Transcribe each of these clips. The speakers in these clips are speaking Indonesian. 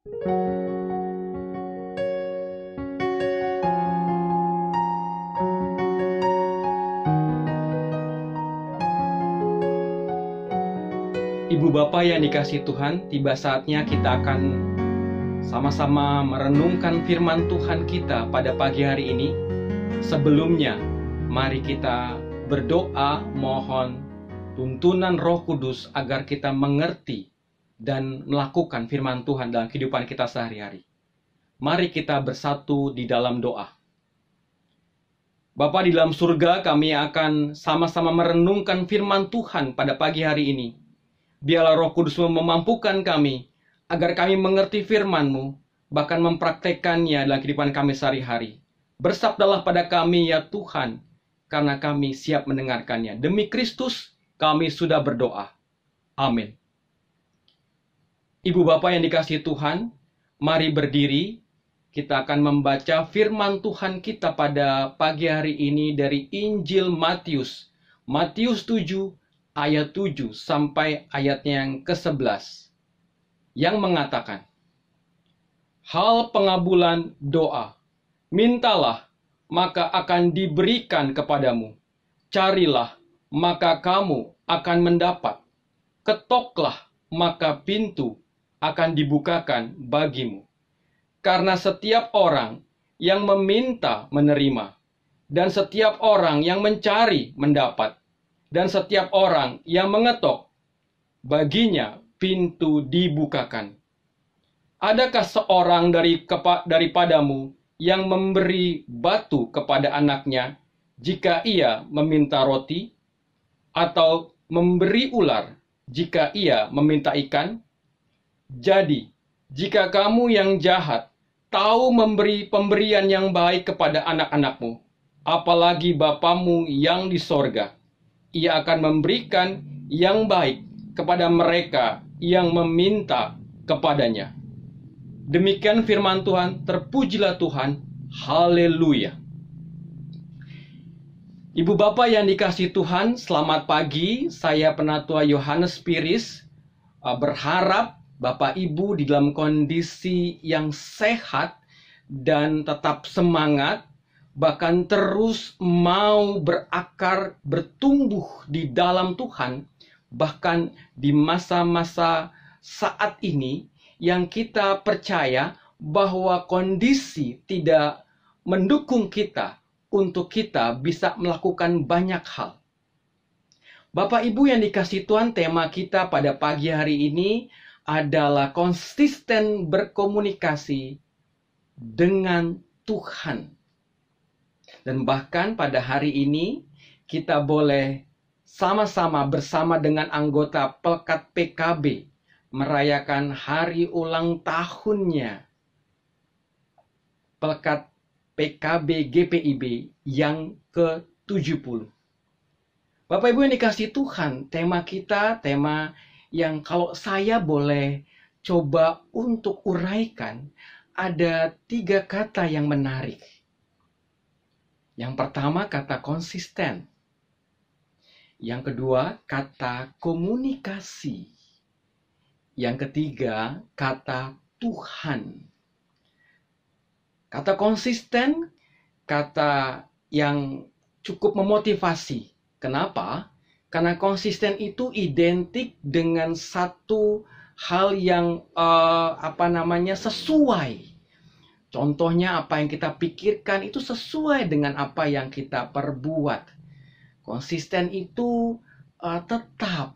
Ibu Bapak yang dikasihi Tuhan, tiba saatnya kita akan sama-sama merenungkan firman Tuhan kita pada pagi hari ini. Sebelumnya, mari kita berdoa mohon tuntunan Roh Kudus agar kita mengerti dan melakukan firman Tuhan dalam kehidupan kita sehari-hari. Mari kita bersatu di dalam doa. Bapa di dalam surga, kami akan sama-sama merenungkan firman Tuhan pada pagi hari ini. Biarlah Roh Kudus memampukan kami, agar kami mengerti firman-Mu, bahkan mempraktekannya dalam kehidupan kami sehari-hari. Bersabdalah pada kami ya Tuhan, karena kami siap mendengarkannya. Demi Kristus, kami sudah berdoa. Amin. Ibu Bapak yang dikasihi Tuhan, mari berdiri. Kita akan membaca firman Tuhan kita pada pagi hari ini dari Injil Matius. Matius 7, ayat 7 sampai ayatnya yang ke-11 yang mengatakan, hal pengabulan doa, mintalah maka akan diberikan kepadamu, carilah maka kamu akan mendapat, ketoklah maka pintu akan dibukakan bagimu. Karena setiap orang yang meminta menerima, dan setiap orang yang mencari mendapat, dan setiap orang yang mengetok, baginya pintu dibukakan. Adakah seorang daripadamu yang memberi batu kepada anaknya jika ia meminta roti? Atau memberi ular jika ia meminta ikan? Jadi, jika kamu yang jahat tahu memberi pemberian yang baik kepada anak-anakmu, apalagi Bapamu yang di sorga, Ia akan memberikan yang baik kepada mereka yang meminta kepadanya. Demikian firman Tuhan, terpujilah Tuhan, haleluya. Ibu Bapak yang dikasihi Tuhan, selamat pagi. Saya Penatua Yohanes Piris, berharap Bapak Ibu di dalam kondisi yang sehat dan tetap semangat, bahkan terus mau berakar, bertumbuh di dalam Tuhan, bahkan di masa-masa saat ini yang kita percaya bahwa kondisi tidak mendukung kita untuk kita bisa melakukan banyak hal. Bapak Ibu yang dikasihi Tuhan, tema kita pada pagi hari ini adalah konsisten berkomunikasi dengan Tuhan. Dan bahkan pada hari ini kita boleh sama-sama bersama dengan anggota Pelkat PKB merayakan hari ulang tahunnya Pelkat PKB GPIB yang ke-70. Bapak Ibu yang dikasihi Tuhan, tema kita, tema yang kalau saya boleh coba untuk uraikan, ada 3 kata yang menarik. Yang pertama kata konsisten. Yang kedua kata komunikasi. Yang ketiga kata Tuhan. Kata konsisten, kata yang cukup memotivasi. Kenapa? Karena konsisten itu identik dengan satu hal yang sesuai. Contohnya apa yang kita pikirkan itu sesuai dengan apa yang kita perbuat. Konsisten itu tetap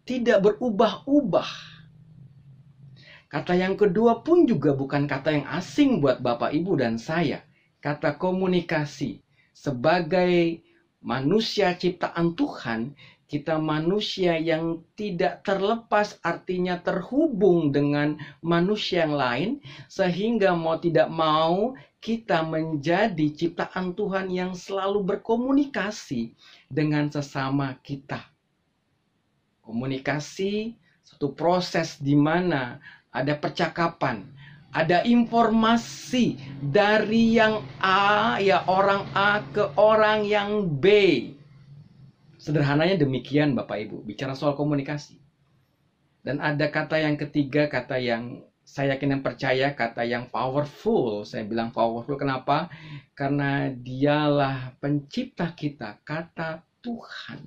tidak berubah-ubah. Kata yang kedua pun juga bukan kata yang asing buat Bapak Ibu dan saya. Kata komunikasi. Sebagai manusia ciptaan Tuhan, kita manusia yang tidak terlepas, artinya terhubung dengan manusia yang lain, sehingga mau tidak mau kita menjadi ciptaan Tuhan yang selalu berkomunikasi dengan sesama kita. Komunikasi, satu proses di mana ada percakapan, ada informasi dari yang A, orang A ke orang yang B. Sederhananya demikian Bapak Ibu, bicara soal komunikasi. Dan ada kata yang ketiga, kata yang saya yakin dan percaya, kata yang powerful. Saya bilang powerful kenapa? Karena dialah pencipta kita, kata Tuhan.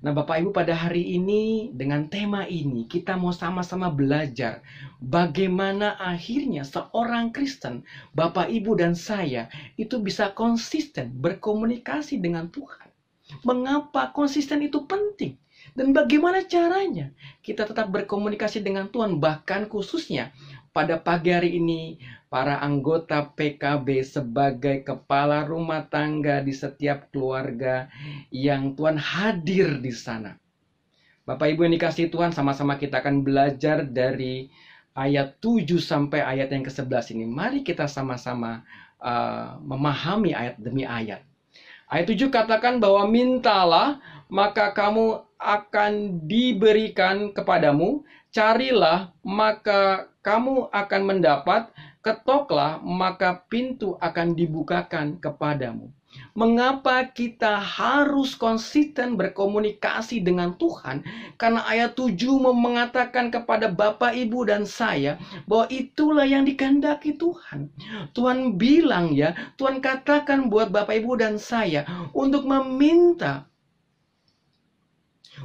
Nah, Bapak Ibu, pada hari ini dengan tema ini kita mau sama-sama belajar bagaimana akhirnya seorang Kristen, Bapak Ibu dan saya, itu bisa konsisten berkomunikasi dengan Tuhan. Mengapa konsisten itu penting? Dan bagaimana caranya kita tetap berkomunikasi dengan Tuhan, bahkan khususnya pada pagi hari ini para anggota PKB sebagai kepala rumah tangga di setiap keluarga yang Tuhan hadir di sana. Bapak Ibu yang dikasihi Tuhan, sama-sama kita akan belajar dari ayat 7 sampai ayat yang ke-11 ini. Mari kita sama-sama memahami ayat demi ayat. Ayat 7 katakan bahwa mintalah maka kamu akan diberikan kepadamu, carilah maka kamu akan mendapat, ketoklah maka pintu akan dibukakan kepadamu. Mengapa kita harus konsisten berkomunikasi dengan Tuhan? Karena ayat 7 mengatakan kepada Bapak, Ibu, dan saya bahwa itulah yang dikehendaki Tuhan. Tuhan bilang ya, Tuhan katakan buat Bapak, Ibu, dan saya untuk meminta,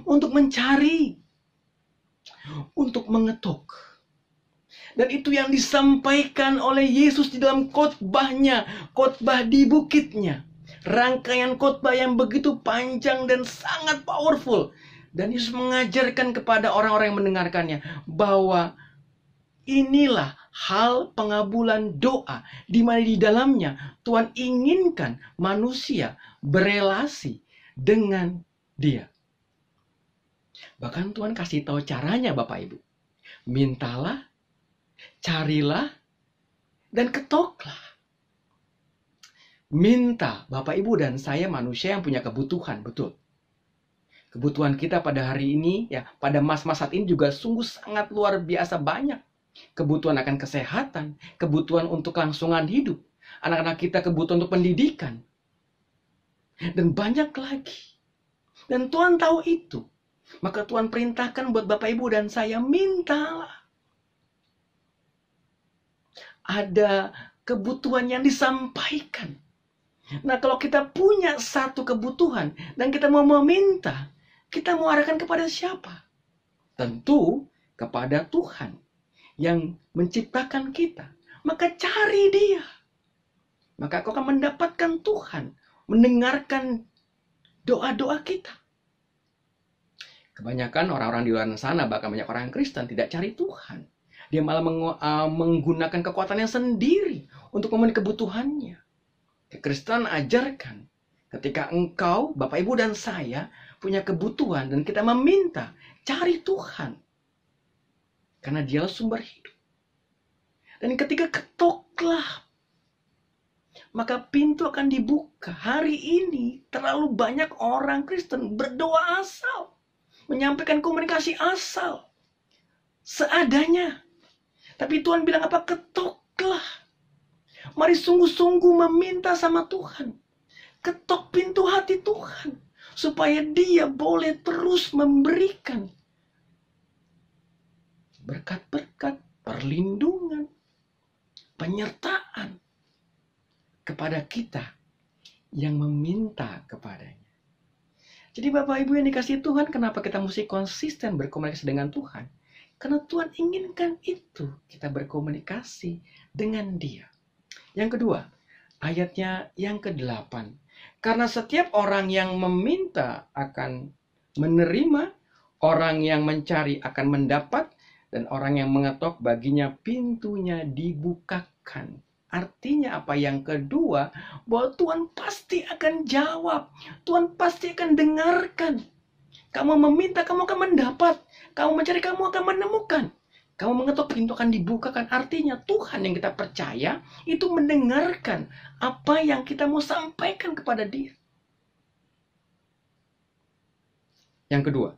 untuk mencari, untuk mengetuk. Dan itu yang disampaikan oleh Yesus di dalam khotbahnya, khotbah di bukitnya. Rangkaian khotbah yang begitu panjang dan sangat powerful. Dan Yesus mengajarkan kepada orang-orang yang mendengarkannya bahwa inilah hal pengabulan doa, di mana di dalamnya Tuhan inginkan manusia berelasi dengan Dia. Bahkan Tuhan kasih tahu caranya, Bapak Ibu. Mintalah, carilah, dan ketoklah. Minta, Bapak Ibu dan saya manusia yang punya kebutuhan, betul. Kebutuhan kita pada hari ini, ya pada masa-masa saat ini juga sungguh sangat luar biasa banyak. Kebutuhan akan kesehatan, kebutuhan untuk kelangsungan hidup, anak-anak kita kebutuhan untuk pendidikan, dan banyak lagi. Dan Tuhan tahu itu. Maka Tuhan perintahkan buat Bapak Ibu dan saya, mintalah. Ada kebutuhan yang disampaikan. Nah, kalau kita punya satu kebutuhan dan kita mau meminta, kita mau arahkan kepada siapa? Tentu kepada Tuhan yang menciptakan kita. Maka cari Dia. Maka kau akan mendapatkan Tuhan mendengarkan doa-doa kita. Kebanyakan orang-orang di luar sana, bahkan banyak orang Kristen tidak cari Tuhan. Dia malah menggunakan kekuatannya sendiri untuk memenuhi kebutuhannya. Kristen ajarkan, ketika engkau, Bapak, Ibu, dan saya punya kebutuhan dan kita meminta, cari Tuhan. Karena Dialah sumber hidup. Dan ketika ketoklah, maka pintu akan dibuka. Hari ini terlalu banyak orang Kristen berdoa asal. Menyampaikan komunikasi asal. Seadanya. Tapi Tuhan bilang apa? Ketoklah. Mari sungguh-sungguh meminta sama Tuhan. Ketok pintu hati Tuhan. Supaya Dia boleh terus memberikan berkat-berkat, perlindungan, penyertaan kepada kita yang meminta kepadanya. Jadi Bapak Ibu yang dikasihi Tuhan, kenapa kita mesti konsisten berkomunikasi dengan Tuhan? Karena Tuhan inginkan itu, kita berkomunikasi dengan Dia. Yang kedua, ayatnya yang ke-8. Karena setiap orang yang meminta akan menerima, orang yang mencari akan mendapat, dan orang yang mengetok baginya pintunya dibukakan. Artinya apa? Yang kedua, bahwa Tuhan pasti akan jawab. Tuhan pasti akan dengarkan. Kamu meminta, kamu akan mendapat. Kamu mencari, kamu akan menemukan. Kamu mengetuk, pintu akan dibukakan. Artinya Tuhan yang kita percaya itu mendengarkan apa yang kita mau sampaikan kepada Dia. Yang kedua,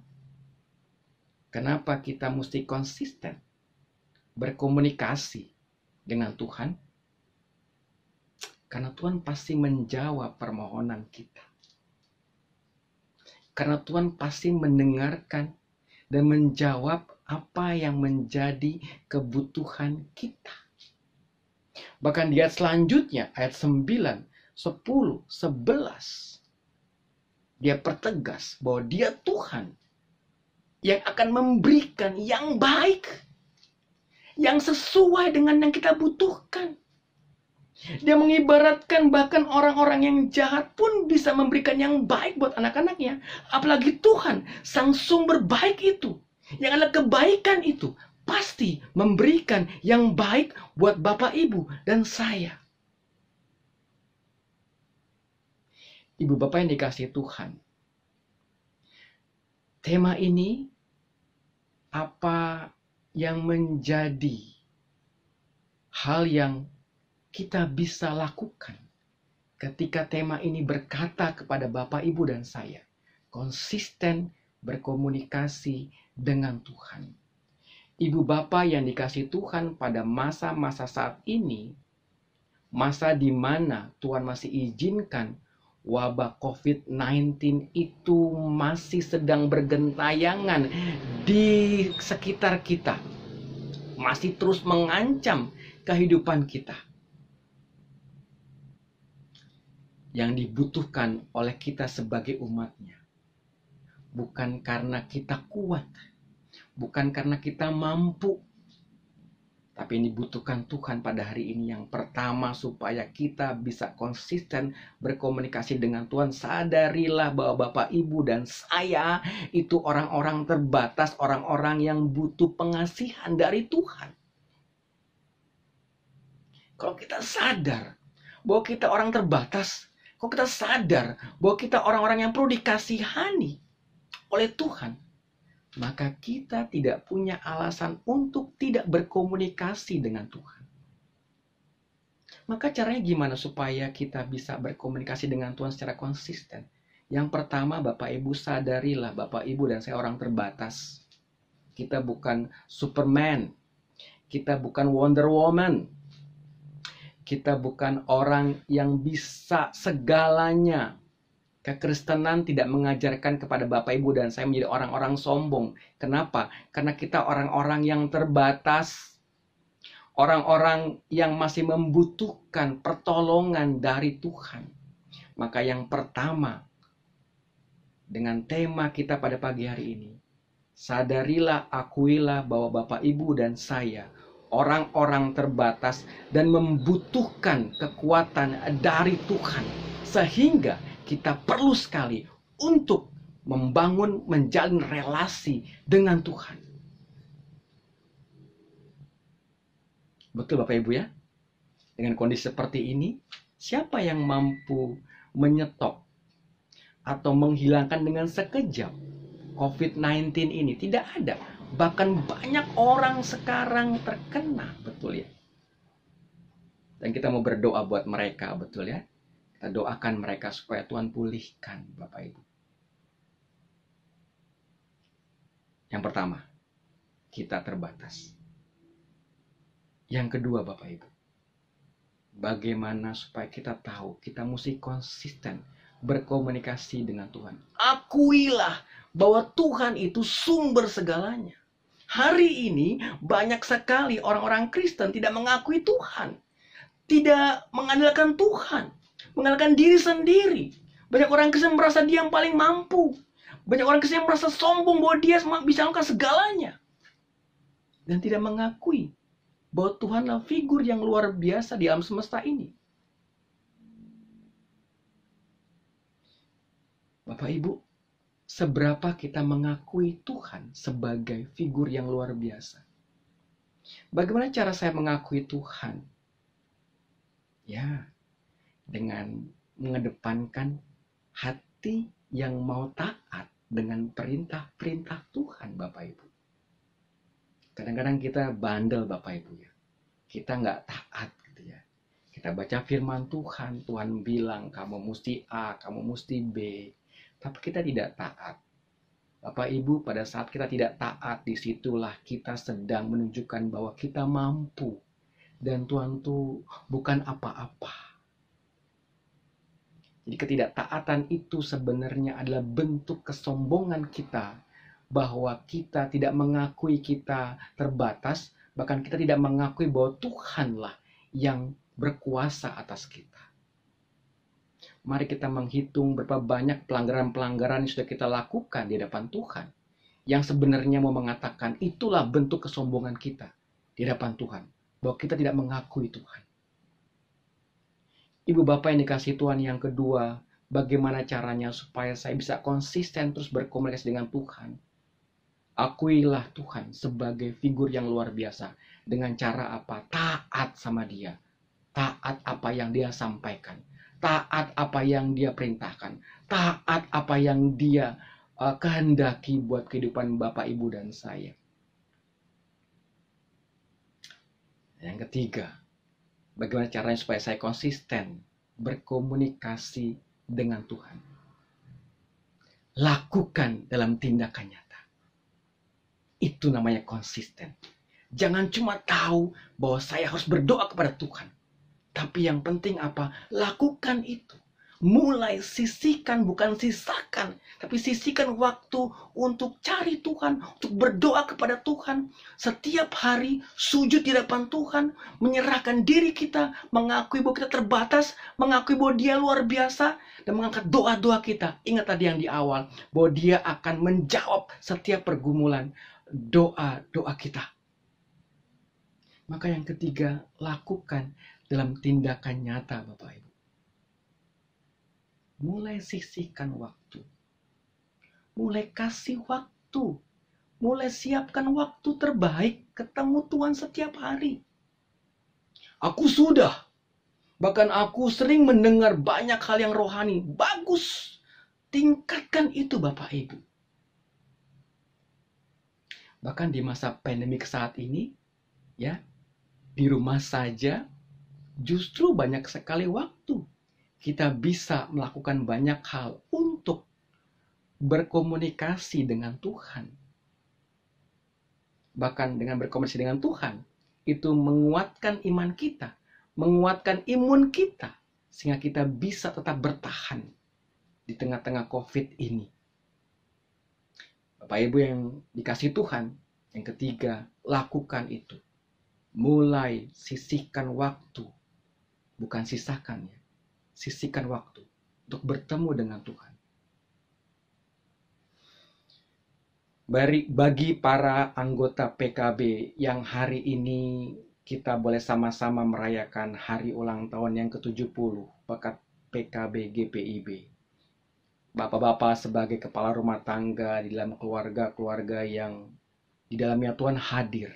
kenapa kita mesti konsisten berkomunikasi dengan Tuhan? Karena Tuhan pasti menjawab permohonan kita. Karena Tuhan pasti mendengarkan dan menjawab apa yang menjadi kebutuhan kita. Bahkan di ayat selanjutnya, ayat 9, 10, 11, dia pertegas bahwa dia Tuhan yang akan memberikan yang baik, yang sesuai dengan yang kita butuhkan. Dia mengibaratkan bahkan orang-orang yang jahat pun bisa memberikan yang baik buat anak-anaknya. Apalagi Tuhan, sang sumber baik itu, yang adalah kebaikan itu, pasti memberikan yang baik buat Bapak, Ibu, dan saya. Ibu Bapak yang dikasihi Tuhan, tema ini apa yang menjadi hal yang kita bisa lakukan ketika tema ini berkata kepada Bapak, Ibu, dan saya, konsisten berkomunikasi dengan Tuhan. Ibu Bapak yang dikasihi Tuhan, pada masa-masa saat ini, masa di mana Tuhan masih izinkan wabah COVID-19 itu masih sedang bergentayangan di sekitar kita, masih terus mengancam kehidupan kita. Yang dibutuhkan oleh kita sebagai umatnya, bukan karena kita kuat, bukan karena kita mampu, tapi yang dibutuhkan Tuhan pada hari ini yang pertama, supaya kita bisa konsisten berkomunikasi dengan Tuhan. Sadarilah bahwa Bapak, Ibu, dan saya itu orang-orang terbatas, orang-orang yang butuh pengasihan dari Tuhan. Kalau kita sadar bahwa kita orang terbatas, kalau kita sadar bahwa kita orang-orang yang perlu dikasihani oleh Tuhan, maka kita tidak punya alasan untuk tidak berkomunikasi dengan Tuhan. Maka caranya gimana supaya kita bisa berkomunikasi dengan Tuhan secara konsisten? Yang pertama, Bapak Ibu, sadarilah Bapak Ibu dan saya orang terbatas. Kita bukan Superman, kita bukan Wonder Woman, kita bukan orang yang bisa segalanya. Kekristenan tidak mengajarkan kepada Bapak, Ibu, dan saya menjadi orang-orang sombong. Kenapa? Karena kita orang-orang yang terbatas. Orang-orang yang masih membutuhkan pertolongan dari Tuhan. Maka yang pertama, dengan tema kita pada pagi hari ini, sadarilah, akuilah bahwa Bapak, Ibu, dan saya orang-orang terbatas dan membutuhkan kekuatan dari Tuhan. Sehingga kita perlu sekali untuk membangun, menjalin relasi dengan Tuhan. Betul Bapak Ibu ya? Dengan kondisi seperti ini, siapa yang mampu menyetop atau menghilangkan dengan sekejap COVID-19 ini? Tidak ada. Bahkan banyak orang sekarang terkena, betul ya? Dan kita mau berdoa buat mereka, betul ya? Kita doakan mereka supaya Tuhan pulihkan, Bapak Ibu. Yang pertama, kita terbatas. Yang kedua, Bapak Ibu, bagaimana supaya kita tahu kita mesti konsisten berkomunikasi dengan Tuhan. Akuilah bahwa Tuhan itu sumber segalanya. Hari ini banyak sekali orang-orang Kristen tidak mengakui Tuhan, tidak mengandalkan Tuhan, mengandalkan diri sendiri. Banyak orang Kristen merasa dia yang paling mampu. Banyak orang Kristen merasa sombong bahwa dia bisa melakukan segalanya. Dan tidak mengakui bahwa Tuhanlah figur yang luar biasa di alam semesta ini. Bapak Ibu, seberapa kita mengakui Tuhan sebagai figur yang luar biasa? Bagaimana cara saya mengakui Tuhan? Ya, dengan mengedepankan hati yang mau taat dengan perintah-perintah Tuhan, Bapak Ibu. Kadang-kadang kita bandel, Bapak Ibu ya. Kita nggak taat gitu ya. Kita baca firman Tuhan, Tuhan bilang kamu mesti A, kamu mesti B. Tapi kita tidak taat. Bapak Ibu, pada saat kita tidak taat, disitulah kita sedang menunjukkan bahwa kita mampu. Dan Tuhan itu bukan apa-apa. Jadi ketidaktaatan itu sebenarnya adalah bentuk kesombongan kita bahwa kita tidak mengakui kita terbatas, bahkan kita tidak mengakui bahwa Tuhanlah yang berkuasa atas kita. Mari kita menghitung berapa banyak pelanggaran-pelanggaran yang sudah kita lakukan di hadapan Tuhan, yang sebenarnya mau mengatakan itulah bentuk kesombongan kita di hadapan Tuhan, bahwa kita tidak mengakui Tuhan. Ibu bapak yang dikasih Tuhan, yang kedua, bagaimana caranya supaya saya bisa konsisten terus berkomunikasi dengan Tuhan? Akuilah Tuhan sebagai figur yang luar biasa. Dengan cara apa? Taat sama Dia. Taat apa yang Dia sampaikan. Taat apa yang Dia perintahkan. Taat apa yang Dia kehendaki buat kehidupan Bapak, Ibu, dan saya. Yang ketiga, bagaimana caranya supaya saya konsisten berkomunikasi dengan Tuhan? Lakukan dalam tindakan nyata. Itu namanya konsisten. Jangan cuma tahu bahwa saya harus berdoa kepada Tuhan. Tapi yang penting apa? Lakukan itu. Mulai sisihkan, bukan sisakan. Tapi sisihkan waktu untuk cari Tuhan. Untuk berdoa kepada Tuhan. Setiap hari sujud di hadapan Tuhan. Menyerahkan diri kita. Mengakui bahwa kita terbatas. Mengakui bahwa Dia luar biasa. Dan mengangkat doa-doa kita. Ingat tadi yang di awal. Bahwa Dia akan menjawab setiap pergumulan doa-doa kita. Maka yang ketiga, lakukan dalam tindakan nyata, Bapak Ibu. Mulai sisihkan waktu. Mulai kasih waktu. Mulai siapkan waktu terbaik ketemu Tuhan setiap hari. Aku sudah. Bahkan aku sering mendengar banyak hal yang rohani. Bagus. Tingkatkan itu, Bapak Ibu. Bahkan di masa pandemik saat ini, ya, di rumah saja, justru banyak sekali waktu kita bisa melakukan banyak hal untuk berkomunikasi dengan Tuhan. Bahkan dengan berkomunikasi dengan Tuhan, itu menguatkan iman kita, menguatkan imun kita, sehingga kita bisa tetap bertahan di tengah-tengah COVID ini. Bapak Ibu yang dikasih Tuhan, yang ketiga, lakukan itu. Mulai sisihkan waktu, bukan sisakan ya. Sisihkan waktu untuk bertemu dengan Tuhan. Bagi para anggota PKB yang hari ini kita boleh sama-sama merayakan hari ulang tahun yang ke-70 PKB GPIB. Bapak-bapak sebagai kepala rumah tangga di dalam keluarga-keluarga yang di dalamnya Tuhan hadir.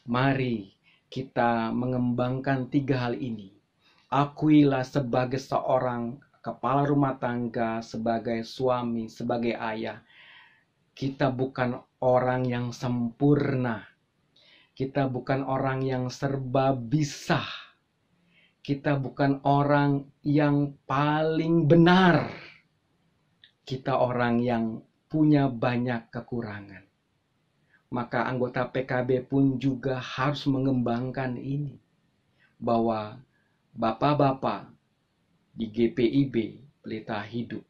Mari kita mengembangkan 3 hal ini. Akuilah sebagai seorang kepala rumah tangga, sebagai suami, sebagai ayah. Kita bukan orang yang sempurna. Kita bukan orang yang serba bisa. Kita bukan orang yang paling benar. Kita orang yang punya banyak kekurangan. Maka anggota PKB pun juga harus mengembangkan ini. Bahwa bapak-bapak di GPIB, Pelita Hidup,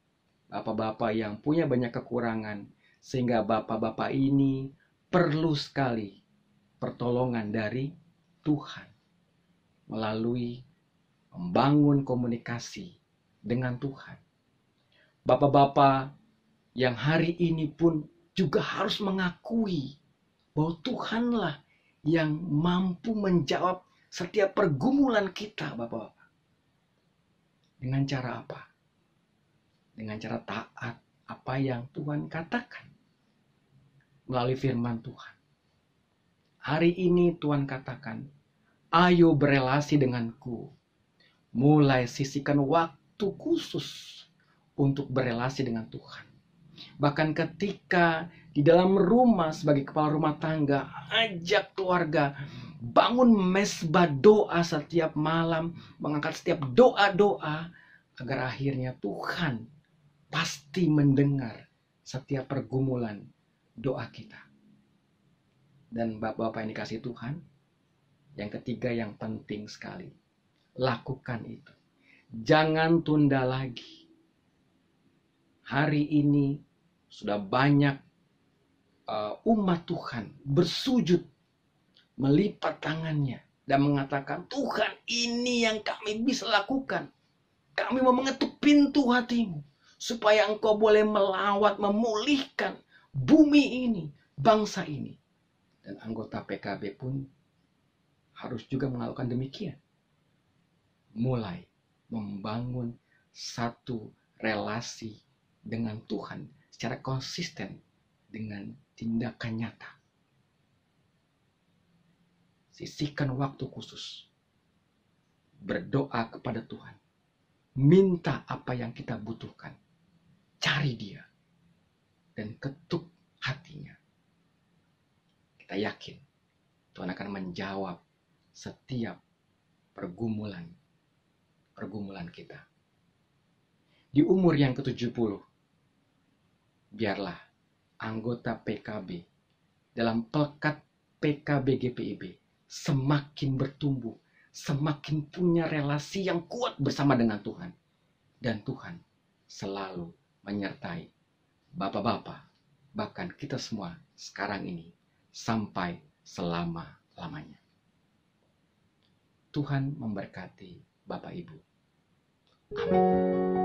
bapak-bapak yang punya banyak kekurangan, sehingga bapak-bapak ini perlu sekali pertolongan dari Tuhan melalui membangun komunikasi dengan Tuhan. Bapak-bapak yang hari ini pun juga harus mengakui bahwa Tuhanlah yang mampu menjawab setiap pergumulan kita, Bapak-bapak. Dengan cara apa? Dengan cara taat apa yang Tuhan katakan melalui firman Tuhan. Hari ini Tuhan katakan, ayo berelasi denganku. Mulai sisihkan waktu khusus untuk berelasi dengan Tuhan. Bahkan ketika di dalam rumah sebagai kepala rumah tangga, ajak keluarga bangun mesbah doa setiap malam, mengangkat setiap doa-doa, agar akhirnya Tuhan pasti mendengar setiap pergumulan doa kita. Dan bapak-bapak yang dikasih Tuhan, yang ketiga yang penting sekali, lakukan itu. Jangan tunda lagi. Hari ini sudah banyak umat Tuhan bersujud, melipat tangannya dan mengatakan, Tuhan, ini yang kami bisa lakukan. Kami mau mengetuk pintu hatimu supaya engkau boleh melawat, memulihkan bumi ini, bangsa ini. Dan anggota PKB pun harus juga melakukan demikian. Mulai membangun satu relasi dengan Tuhan secara konsisten dengan tindakan nyata. Sisihkan waktu khusus. Berdoa kepada Tuhan. Minta apa yang kita butuhkan. Cari Dia. Dan ketuk hatinya. Kita yakin Tuhan akan menjawab setiap pergumulan kita. Di umur yang ke-70, biarlah anggota PKB dalam pelekat PKB GPIB semakin bertumbuh, semakin punya relasi yang kuat bersama dengan Tuhan. Dan Tuhan selalu menyertai bapak-bapak, bahkan kita semua sekarang ini, sampai selama-lamanya. Tuhan memberkati Bapak Ibu. Amin.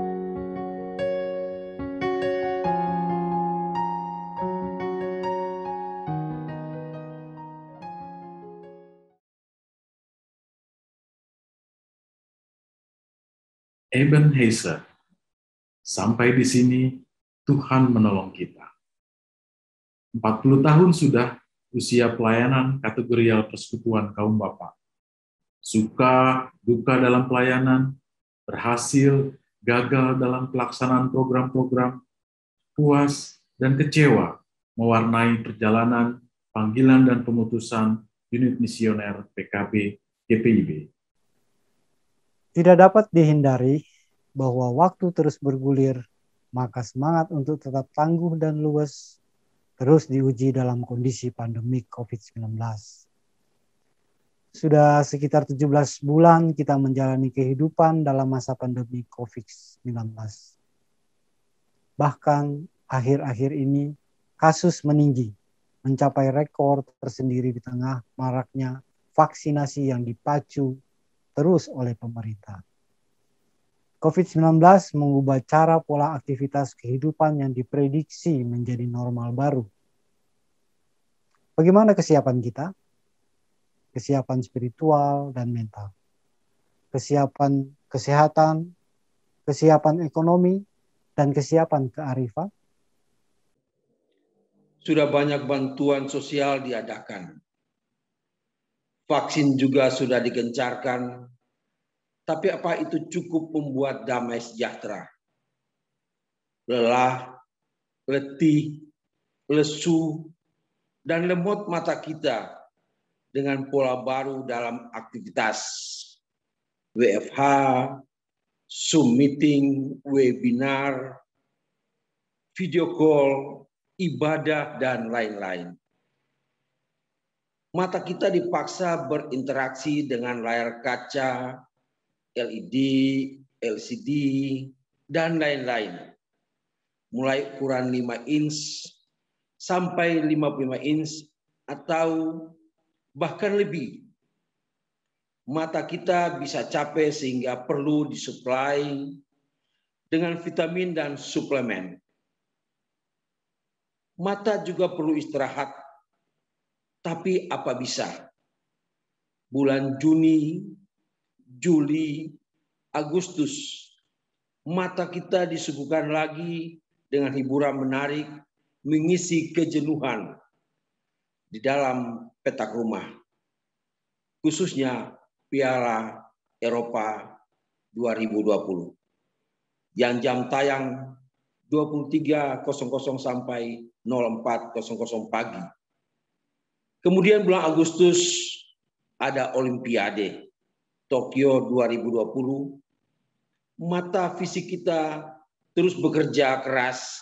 Ebenezer, sampai di sini Tuhan menolong kita. 40 tahun sudah usia pelayanan kategorial persekutuan kaum bapak. Suka, duka dalam pelayanan, berhasil, gagal dalam pelaksanaan program-program, puas, dan kecewa mewarnai perjalanan, panggilan, dan pemutusan unit misioner PKB GPIB. Tidak dapat dihindari bahwa waktu terus bergulir, maka semangat untuk tetap tangguh dan luwes terus diuji dalam kondisi pandemi COVID-19. Sudah sekitar 17 bulan kita menjalani kehidupan dalam masa pandemi COVID-19. Bahkan akhir-akhir ini kasus meninggi, mencapai rekor tersendiri di tengah maraknya vaksinasi yang dipacu terus oleh pemerintah. COVID-19 mengubah cara pola aktivitas kehidupan yang diprediksi menjadi normal baru. Bagaimana kesiapan kita? Kesiapan spiritual dan mental. Kesiapan kesehatan, kesiapan ekonomi, dan kesiapan kearifan. Sudah banyak bantuan sosial diadakan. Vaksin juga sudah digencarkan, tapi apa itu cukup membuat damai sejahtera? Lelah, letih, lesu, dan lemot mata kita dengan pola baru dalam aktivitas WFH, Zoom meeting, webinar, video call, ibadah, dan lain-lain. Mata kita dipaksa berinteraksi dengan layar kaca, LED, LCD, dan lain-lain. Mulai ukuran 5 inch sampai 55 inch atau bahkan lebih. Mata kita bisa capek sehingga perlu disuplai dengan vitamin dan suplemen. Mata juga perlu istirahat. Tapi apa bisa? Bulan Juni, Juli, Agustus, mata kita disuguhkan lagi dengan hiburan menarik, mengisi kejenuhan di dalam petak rumah. Khususnya Piala Eropa 2020. Yang jam tayang 23.00 sampai 04.00 pagi. Kemudian bulan Agustus ada Olimpiade Tokyo 2020. Mata fisik kita terus bekerja keras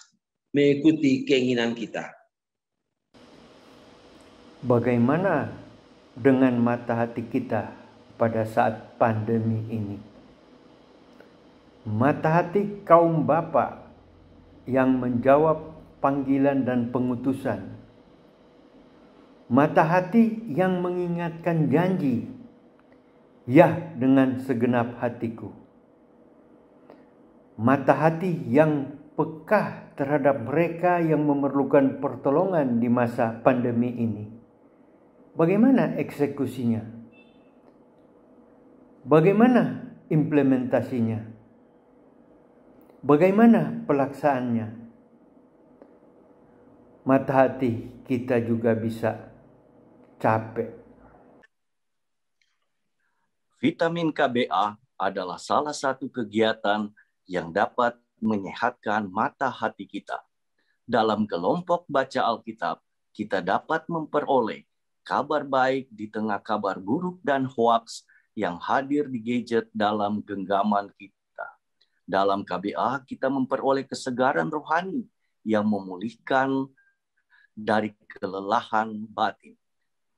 mengikuti keinginan kita. Bagaimana dengan mata hati kita pada saat pandemi ini? Mata hati kaum bapa yang menjawab panggilan dan pengutusan Mata hati yang mengingatkan janji, ya dengan segenap hatiku. Mata hati yang peka terhadap mereka yang memerlukan pertolongan di masa pandemi ini. Bagaimana eksekusinya? Bagaimana implementasinya? Bagaimana pelaksanaannya? Mata hati kita juga bisa capek. Vitamin KBA adalah salah satu kegiatan yang dapat menyehatkan mata hati kita. Dalam kelompok baca Alkitab, kita dapat memperoleh kabar baik di tengah kabar buruk dan hoaks yang hadir di gadget dalam genggaman kita. Dalam KBA, kita memperoleh kesegaran rohani yang memulihkan dari kelelahan batin.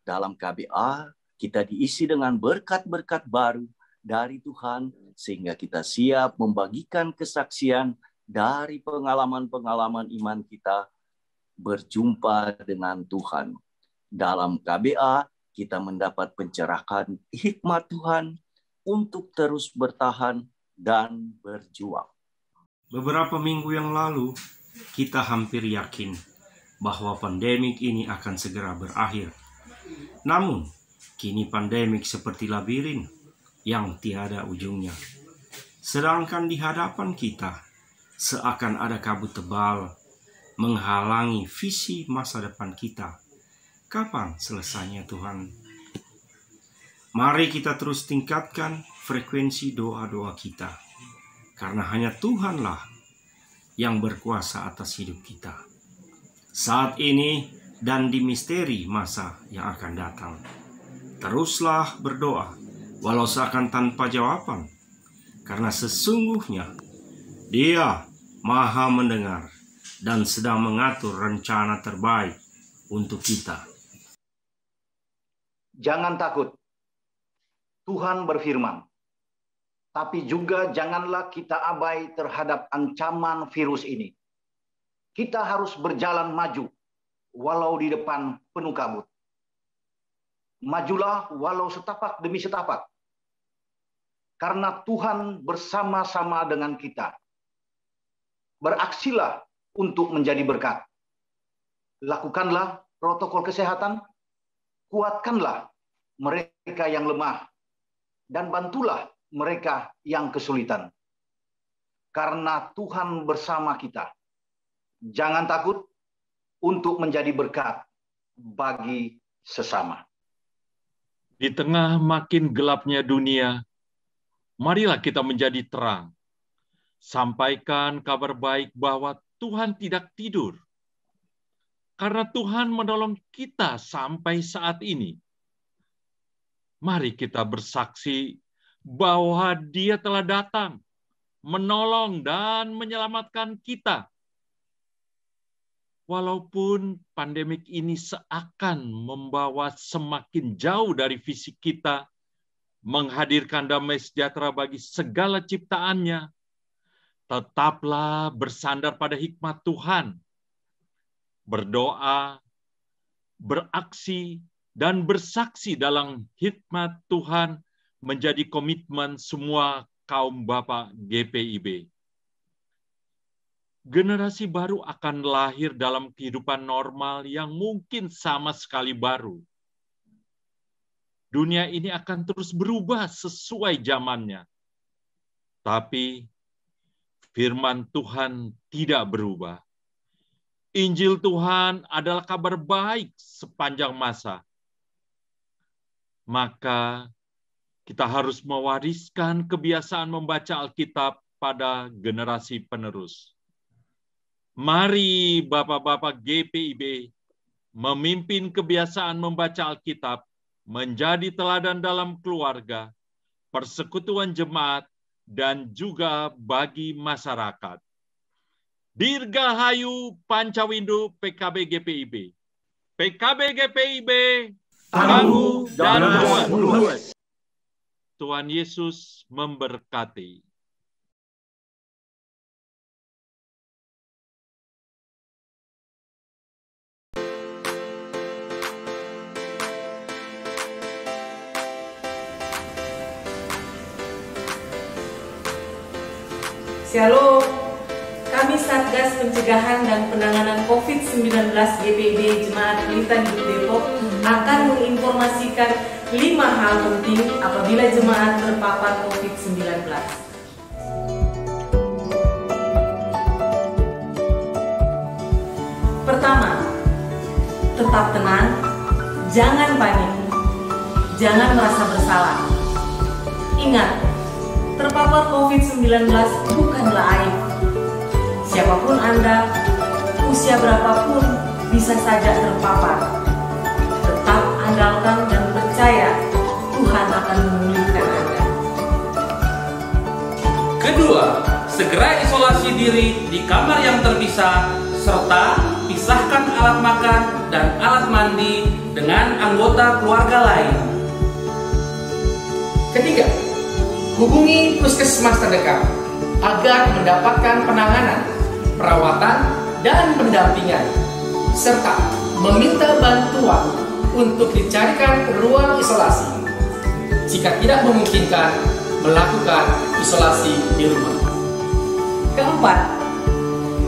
Dalam KBA, kita diisi dengan berkat-berkat baru dari Tuhan, sehingga kita siap membagikan kesaksian dari pengalaman-pengalaman iman kita berjumpa dengan Tuhan. Dalam KBA, kita mendapat pencerahan hikmat Tuhan untuk terus bertahan dan berjuang. Beberapa minggu yang lalu, kita hampir yakin bahwa pandemik ini akan segera berakhir. Namun, kini pandemik seperti labirin yang tiada ujungnya. Sedangkan di hadapan kita, seakan ada kabut tebal menghalangi visi masa depan kita. Kapan selesainya Tuhan? Mari kita terus tingkatkan frekuensi doa-doa kita. Karena hanya Tuhanlah yang berkuasa atas hidup kita. Saat ini dan di misteri masa yang akan datang. Teruslah berdoa, walau seakan tanpa jawaban. Karena sesungguhnya Dia Maha mendengar dan sedang mengatur rencana terbaik untuk kita. Jangan takut. Tuhan berfirman. Tapi juga janganlah kita abai terhadap ancaman virus ini. Kita harus berjalan maju, walau di depan penuh kabut. Majulah walau setapak demi setapak. Karena Tuhan bersama-sama dengan kita. Beraksilah untuk menjadi berkat. Lakukanlah protokol kesehatan. Kuatkanlah mereka yang lemah. Dan bantulah mereka yang kesulitan. Karena Tuhan bersama kita. Jangan takut untuk menjadi berkat bagi sesama. Di tengah makin gelapnya dunia, marilah kita menjadi terang. Sampaikan kabar baik bahwa Tuhan tidak tidur. Karena Tuhan menolong kita sampai saat ini. Mari kita bersaksi bahwa Dia telah datang, menolong dan menyelamatkan kita. Walaupun pandemik ini seakan membawa semakin jauh dari visi kita, menghadirkan damai sejahtera bagi segala ciptaannya, tetaplah bersandar pada hikmat Tuhan. Berdoa, beraksi, dan bersaksi dalam hikmat Tuhan menjadi komitmen semua kaum Bapak GPIB. Generasi baru akan lahir dalam kehidupan normal yang mungkin sama sekali baru. Dunia ini akan terus berubah sesuai zamannya. Tapi firman Tuhan tidak berubah. Injil Tuhan adalah kabar baik sepanjang masa. Maka kita harus mewariskan kebiasaan membaca Alkitab pada generasi penerus. Mari Bapak-Bapak GPIB memimpin kebiasaan membaca Alkitab menjadi teladan dalam keluarga, persekutuan jemaat, dan juga bagi masyarakat. Dirgahayu Pancawindu PKB GPIB. PKB GPIB tangguh dan luas. Tuhan Yesus memberkati. Shalom, kami Satgas Pencegahan dan Penanganan COVID-19 GPIB Jemaat Pelita Hidup Depok akan menginformasikan 5 hal penting apabila jemaat terpapar COVID-19. Pertama, tetap tenang, jangan panik, jangan merasa bersalah. Ingat, terpapar COVID-19 bukanlah aib. Siapapun Anda, usia berapapun bisa saja terpapar. Tetap andalkan dan percaya Tuhan akan memulihkan Anda. Kedua, segera isolasi diri di kamar yang terpisah serta pisahkan alat makan dan alat mandi dengan anggota keluarga lain. Ketiga, hubungi puskesmas terdekat agar mendapatkan penanganan, perawatan, dan pendampingan, serta meminta bantuan untuk dicarikan ruang isolasi. Jika tidak memungkinkan, melakukan isolasi di rumah. Keempat,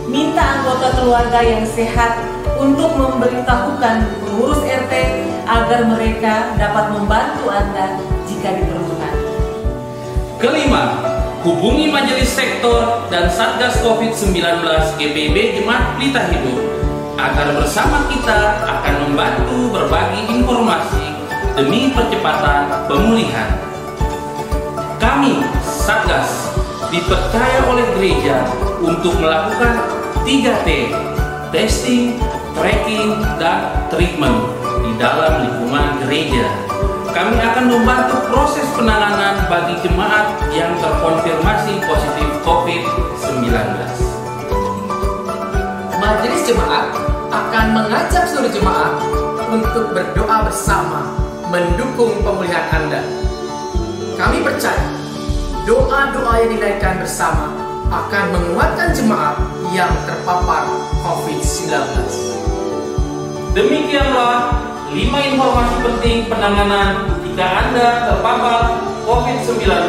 minta anggota keluarga yang sehat untuk memberitahukan pengurus RT agar mereka dapat membantu Anda jika diperlukan. Kelima, hubungi majelis sektor dan Satgas COVID-19 GPIB Jemaat Pelita Hidup agar bersama kita akan membantu berbagi informasi demi percepatan pemulihan. Kami, Satgas, dipercaya oleh gereja untuk melakukan 3T, testing, tracking, dan treatment di dalam lingkungan gereja. Kami akan membantu proses penanganan bagi jemaat yang terkonfirmasi positif COVID-19. Majelis jemaat akan mengajak seluruh jemaat untuk berdoa bersama mendukung pemulihan Anda. Kami percaya doa-doa yang dinaikkan bersama akan menguatkan jemaat yang terpapar COVID-19. Demikianlah 5 informasi penting penanganan jika Anda terpapar COVID-19.